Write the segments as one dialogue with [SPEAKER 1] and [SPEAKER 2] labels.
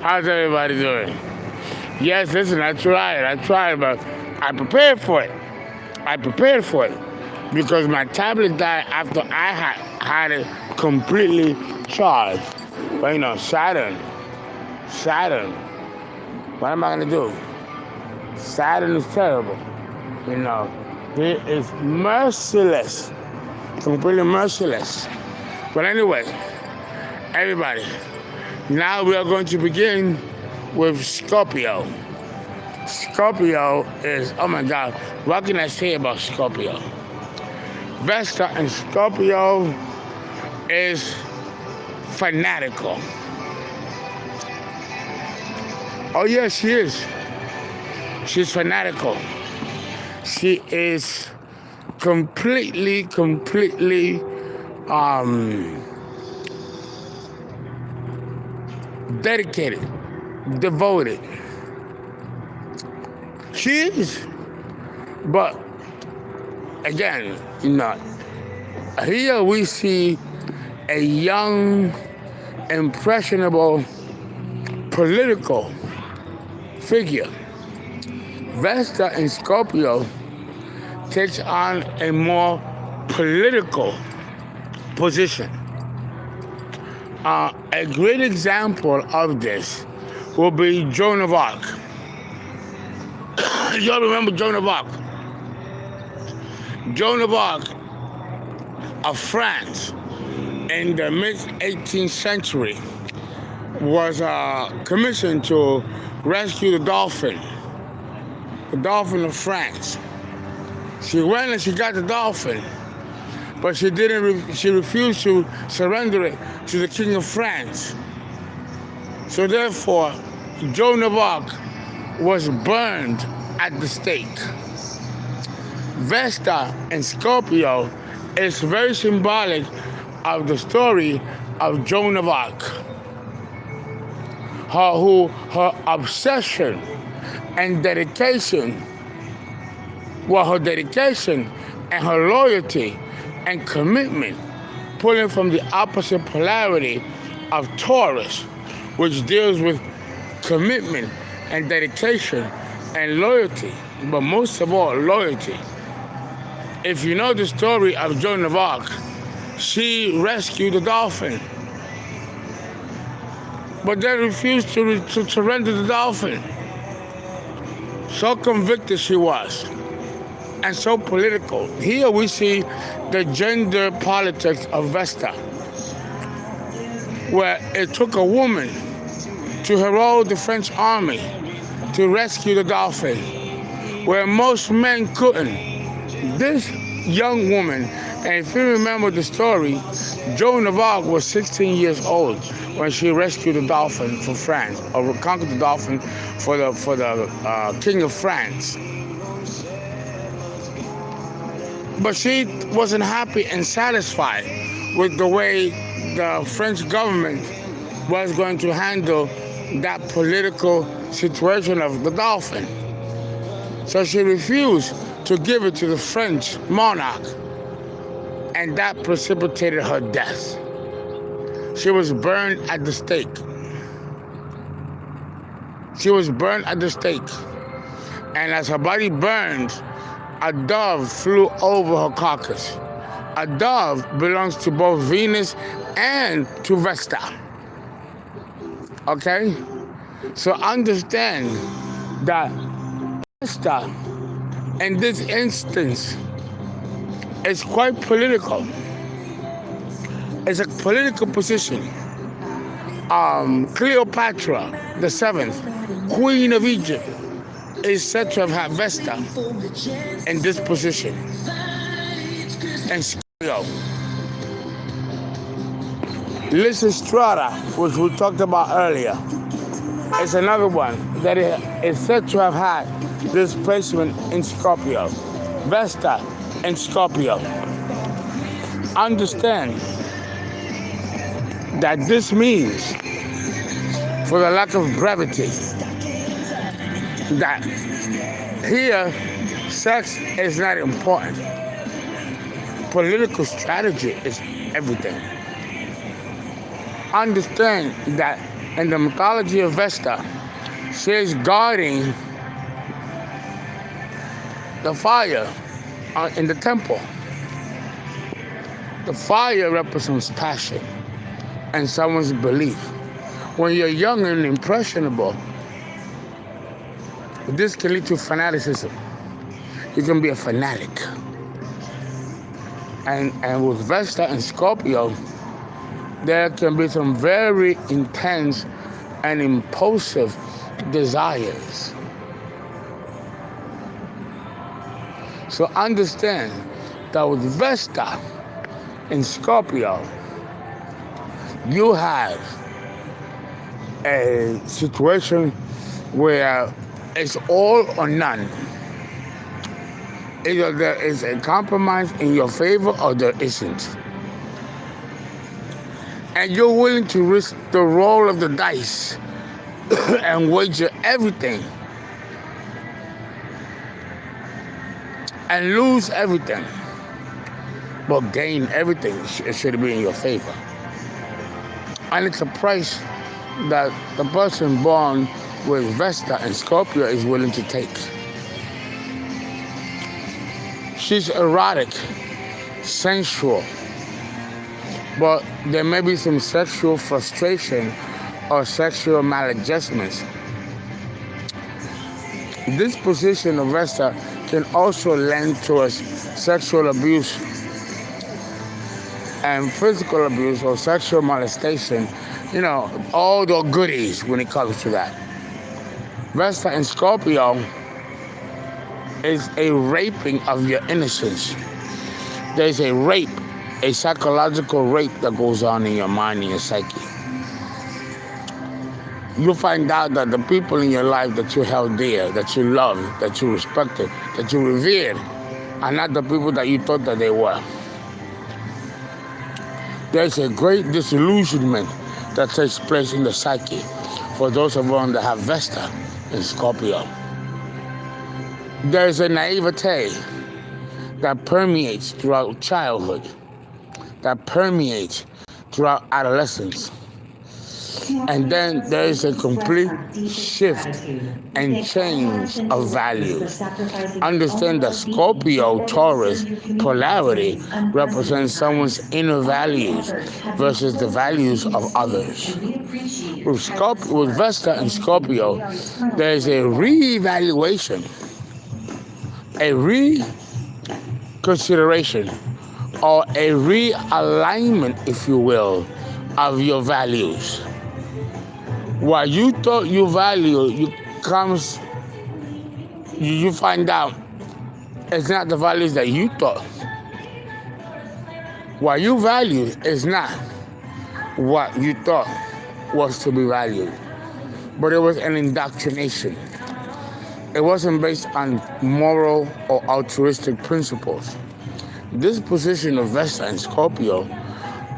[SPEAKER 1] How's everybody doing? Yes, listen, I tried, but I prepared for it. Because my tablet died after I had it completely charged. But Saturn. What am I gonna do? Saturn is terrible. He is merciless, completely merciless. But anyway, everybody, now we are going to begin with Scorpio. Scorpio is, oh my God, what can I say about Scorpio? Vesta and Scorpio is fanatical. Oh yes, she is. She's fanatical. She is completely dedicated, devoted. She is. But again, here we see a young, impressionable, political figure. Vesta in Scorpio takes on a more political position. A great example of this will be Joan of Arc. Y'all remember Joan of Arc? Joan of Arc of France in the mid-18th century was commissioned to rescue the Dauphin of France. She went and she got the Dauphin, but she refused to surrender it to the King of France. So therefore, Joan of Arc was burned at the stake. Vesta and Scorpio is very symbolic of the story of Joan of Arc. Her obsession and dedication, her dedication and her loyalty and commitment, pulling from the opposite polarity of Taurus, which deals with commitment and dedication and loyalty, but most of all, loyalty. If you know the story of Joan of Arc, she rescued the Dauphin, but then refused to surrender the Dauphin. So convicted she was, and so political. Here we see the gender politics of Vesta, where it took a woman to herald the French army to rescue the Dauphin, where most men couldn't. This young woman, and if you remember the story, Joan of Arc was 16 years old when she rescued the Dauphin for France, or conquered the Dauphin for the King of France. But she wasn't happy and satisfied with the way the French government was going to handle that political situation of the Dauphin. So she refused to give it to the French monarch, and that precipitated her death. She was burned at the stake. And as her body burned, a dove flew over her carcass. A dove belongs to both Venus and to Vesta. Okay? So understand that Vesta, in this instance, is quite political. It's a political position. Cleopatra, the 7th, Queen of Egypt, is said to have had Vesta in this position. And Scorpio. Lysistrata, which we talked about earlier, is another one that is said to have had this placement in Scorpio. Vesta and Scorpio. Understand that this means, for the lack of brevity, that here sex is not important. Political strategy is everything. understand that in the mythology of Vesta, she is guarding the fire in the temple. The fire represents passion and someone's belief. When you're young and impressionable, this can lead to fanaticism. You can be a fanatic. And with Vesta and Scorpio, there can be some very intense and impulsive desires. So understand that with Vesta and Scorpio, you have a situation where it's all or none. Either there is a compromise in your favor or there isn't. And you're willing to risk the roll of the dice and wager everything and lose everything, but gain everything. It should be in your favor. And it's a price that the person born with Vesta and Scorpio is willing to take. She's erotic, sensual, but there may be some sexual frustration or sexual maladjustments. This position of Vesta can also lend towards sexual abuse and physical abuse or sexual molestation, all the goodies when it comes to that. Vesta and Scorpio is a raping of your innocence. There's a rape, a psychological rape that goes on in your mind and your psyche. You'll find out that the people in your life that you held dear, that you loved, that you respected, that you revered, are not the people that you thought that they were. There's a great disillusionment that takes place in the psyche for those of us that have Vesta and Scorpio. There's a naivete that permeates throughout childhood, that permeates throughout adolescence. And then there is a complete shift and change of values. Understand that Scorpio, Taurus, polarity represents someone's inner values versus the values of others. With Vesta and Scorpio, there is a reevaluation, a reconsideration, or a realignment, if you will, of your values. What you thought you value, you find out it's not the values that you thought. What you value is not what you thought was to be valued, but it was an indoctrination. It wasn't based on moral or altruistic principles. This position of Vesta and Scorpio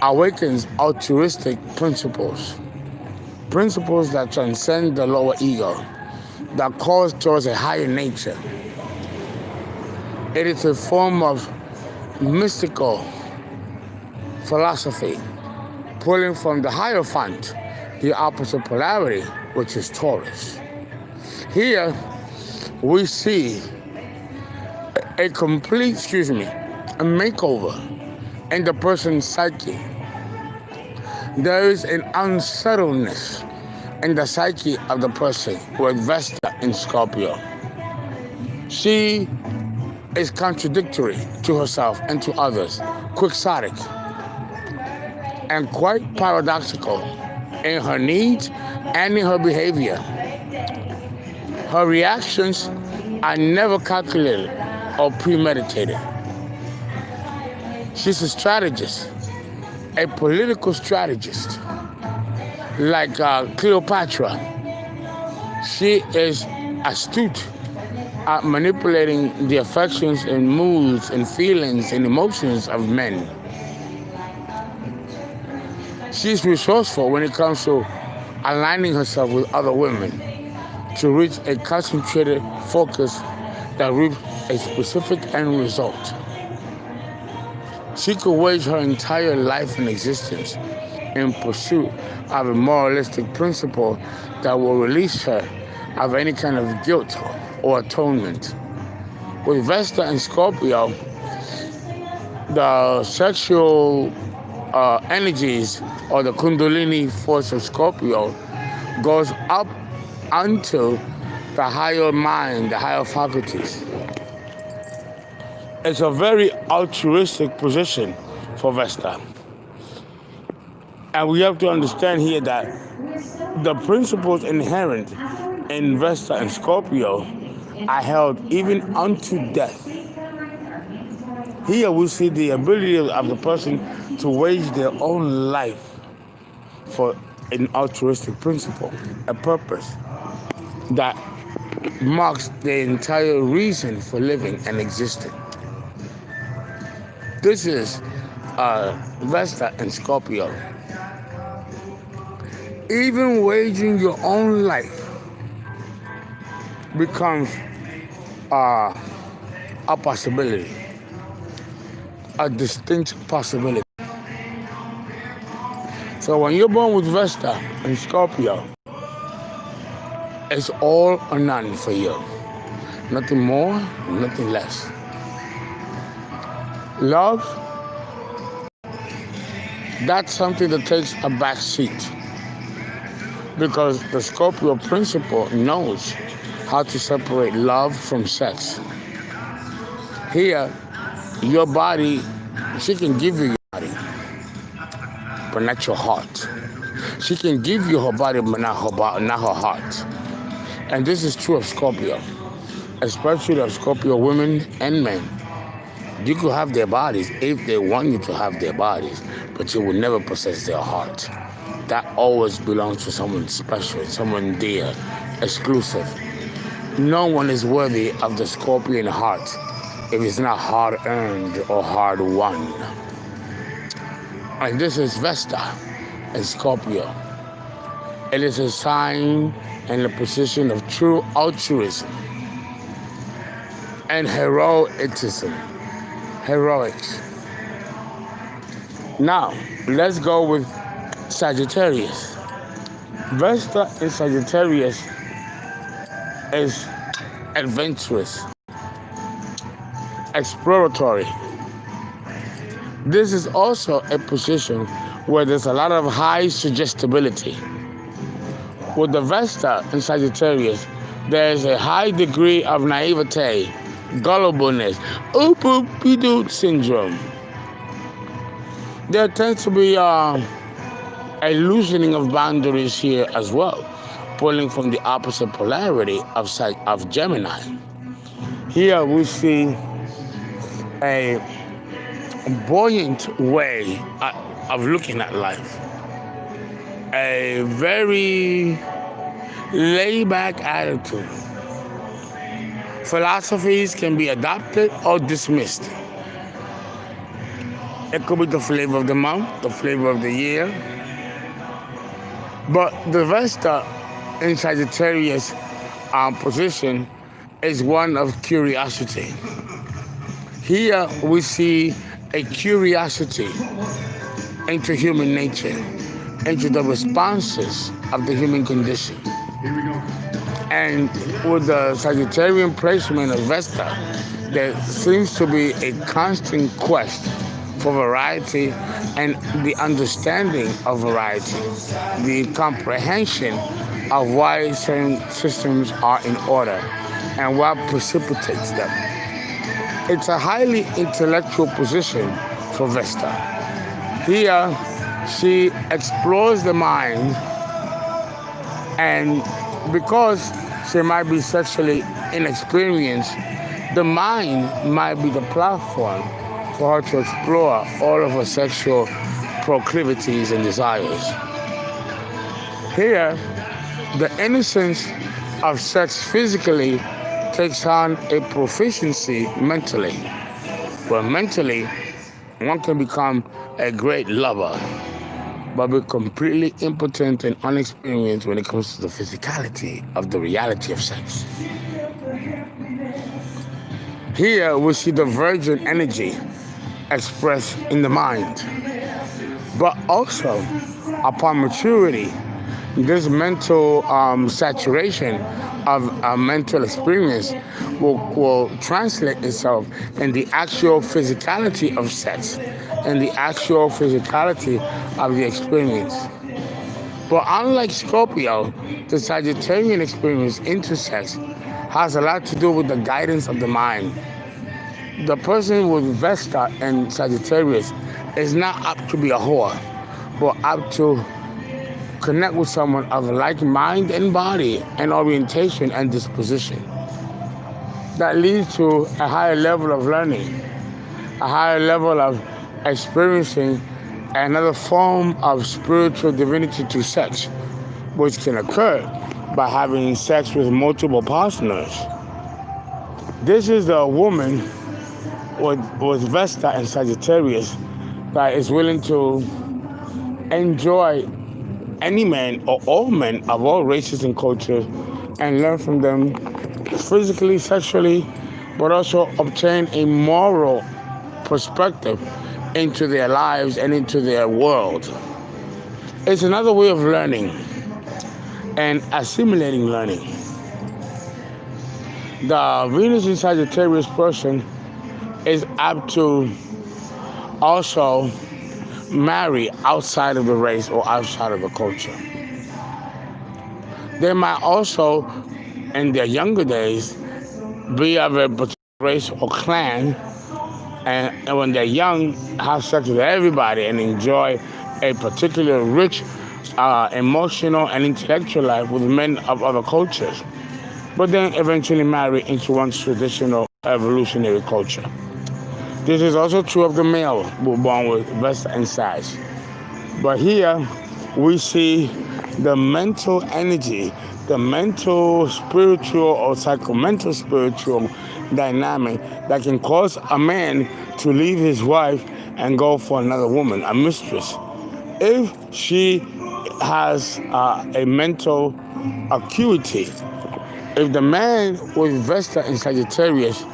[SPEAKER 1] awakens altruistic principles that transcend the lower ego, that calls towards a higher nature. It is a form of mystical philosophy, pulling from the Hierophant, the opposite polarity, which is Taurus. Here, we see a makeover in the person's psyche. There is an unsettledness in the psyche of the person with Vesta and Scorpio. She is contradictory to herself and to others, quixotic, and quite paradoxical in her needs and in her behavior. Her reactions are never calculated or premeditated. She's a strategist, a political strategist, like Cleopatra. She is astute at manipulating the affections and moods and feelings and emotions of men. She's resourceful when it comes to aligning herself with other women to reach a concentrated focus that reaps a specific end result. She could wage her entire life and existence in pursuit of a moralistic principle that will release her of any kind of guilt or atonement. With Vesta and Scorpio, the sexual energies or the Kundalini force of Scorpio goes up unto the higher mind, the higher faculties. It's a very altruistic position for Vesta. And we have to understand here that the principles inherent in Vesta and Scorpio are held even unto death. Here we see the ability of the person to wage their own life for an altruistic principle, a purpose that marks the entire reason for living and existing. This is Vesta and Scorpio. Even waging your own life becomes a possibility, a distinct possibility. So when you're born with Vesta and Scorpio, it's all or none for you. Nothing more, nothing less. Love, that's something that takes a back seat, because the Scorpio principle knows how to separate love from sex. Here, your body, she can give you your body, but not your heart. She can give you her body, but not her heart. And this is true of Scorpio, especially of Scorpio women and men. You could have their bodies if they want you to have their bodies, but you will never possess their heart. That always belongs to someone special, someone dear, exclusive. No one is worthy of the Scorpion heart if it's not hard-earned or hard-won. And this is Vesta and Scorpio. It is a sign and a position of true altruism and heroics. Now, let's go with Sagittarius. Vesta in Sagittarius is adventurous, exploratory. This is also a position where there's a lot of high suggestibility. With the Vesta in Sagittarius, there's a high degree of naivete, gullibleness, oop-oop-be-doo syndrome. There tends to be a loosening of boundaries here as well, pulling from the opposite polarity of Gemini. Here we see a buoyant way of looking at life, a very laid-back attitude. Philosophies can be adopted or dismissed. It could be the flavor of the month, the flavor of the year. But the Vesta in Sagittarius position is one of curiosity. Here we see a curiosity into human nature, into the responses of the human condition. And with the Sagittarian placement of Vesta, there seems to be a constant quest for variety and the understanding of variety, the comprehension of why certain systems are in order and what precipitates them. It's a highly intellectual position for Vesta. Here, she explores the mind, and because she might be sexually inexperienced, the mind might be the platform for her to explore all of her sexual proclivities and desires. Here, the innocence of sex physically takes on a proficiency mentally, where mentally one can become a great lover, but be completely impotent and unexperienced when it comes to the physicality of the reality of sex. Here we see the virgin energy expressed in the mind. But also, upon maturity, this mental saturation of a mental experience will translate itself in the actual physicality of sex, and the actual physicality of the experience. But unlike Scorpio, the Sagittarian experience into sex has a lot to do with the guidance of the mind. The person with Vesta and Sagittarius is not up to be a whore, but up to connect with someone of like mind and body and orientation and disposition. That leads to a higher level of learning, a higher level of experiencing another form of spiritual divinity to sex, which can occur by having sex with multiple partners. This is the woman with Vesta and Sagittarius that is willing to enjoy any man or all men of all races and cultures and learn from them physically, sexually, but also obtain a moral perspective into their lives and into their world. It's another way of learning and assimilating learning. The Venus in Sagittarius person is apt to also marry outside of the race or outside of the culture. They might also, in their younger days, be of a particular race or clan, and when they're young, have sex with everybody and enjoy a particular rich emotional and intellectual life with men of other cultures, but then eventually marry into one's traditional evolutionary culture. This is also true of the male born with Vesta and Sag. But here we see the mental energy, the mental, spiritual, or psychomental spiritual dynamic that can cause a man to leave his wife and go for another woman, a mistress, if she has a mental acuity. If the man with Vesta and Sagittarius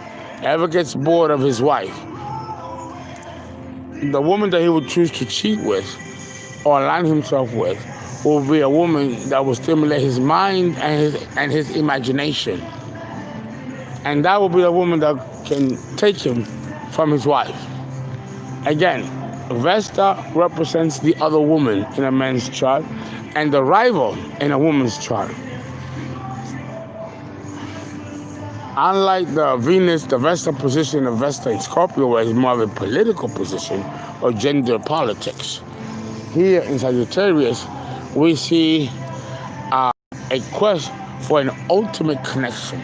[SPEAKER 1] ever gets bored of his wife, the woman that he would choose to cheat with or align himself with will be a woman that will stimulate his mind and his imagination. And that will be a woman that can take him from his wife. Again, Vesta represents the other woman in a man's chart and the rival in a woman's chart. Unlike the Venus, the Vesta position of Vesta in Scorpio, where it's more of a political position or gender politics. Here in Sagittarius, we see a quest for an ultimate connection.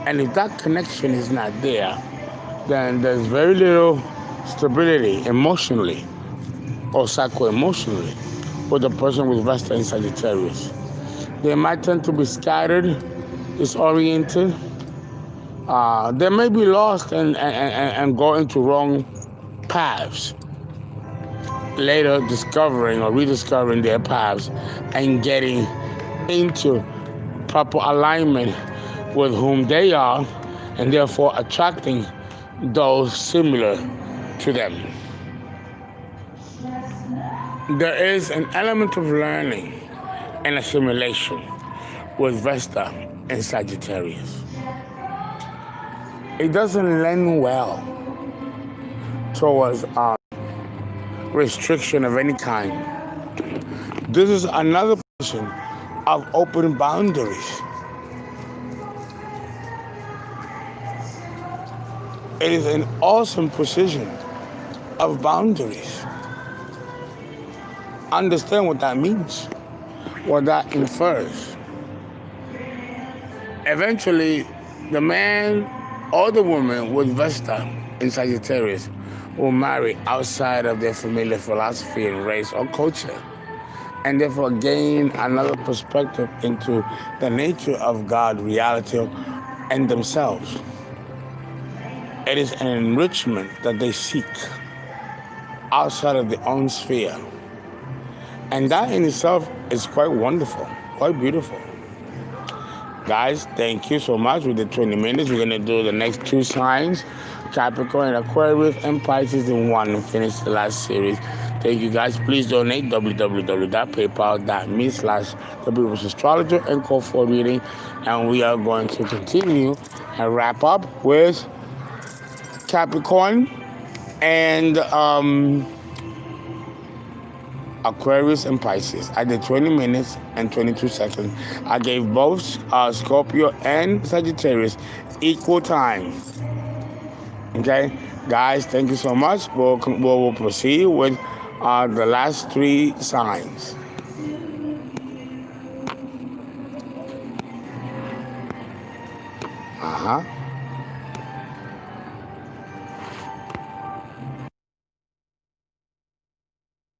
[SPEAKER 1] And if that connection is not there, then there's very little stability emotionally or psycho-emotionally with the person with Vesta and Sagittarius. They might tend to be scattered, disoriented. They may be lost and go into wrong paths, later discovering or rediscovering their paths and getting into proper alignment with whom they are, and therefore attracting those similar to them. There is an element of learning and assimilation with Vesta and Sagittarius. It doesn't lend well towards restriction of any kind. This is another position of open boundaries. It is an awesome position of boundaries. Understand what that means, what that infers. Eventually, the man or the woman with Vesta in Sagittarius will marry outside of their familiar philosophy and race or culture, and therefore gain another perspective into the nature of God, reality, and themselves. It is an enrichment that they seek outside of their own sphere. And that in itself is quite wonderful, quite beautiful. Guys, thank you so much. We did 20 minutes. We're going to do the next two signs Capricorn, Aquarius, and Pisces in one and finish the last series. Thank you guys. Please donate www.paypal.me/astrologer and call for a reading. And we are going to continue and wrap up with Capricorn and Aquarius and Pisces. I did 20 minutes and 22 seconds. I gave both Scorpio and Sagittarius equal time. Okay, guys, thank you so much. We'll proceed with the last 3 signs.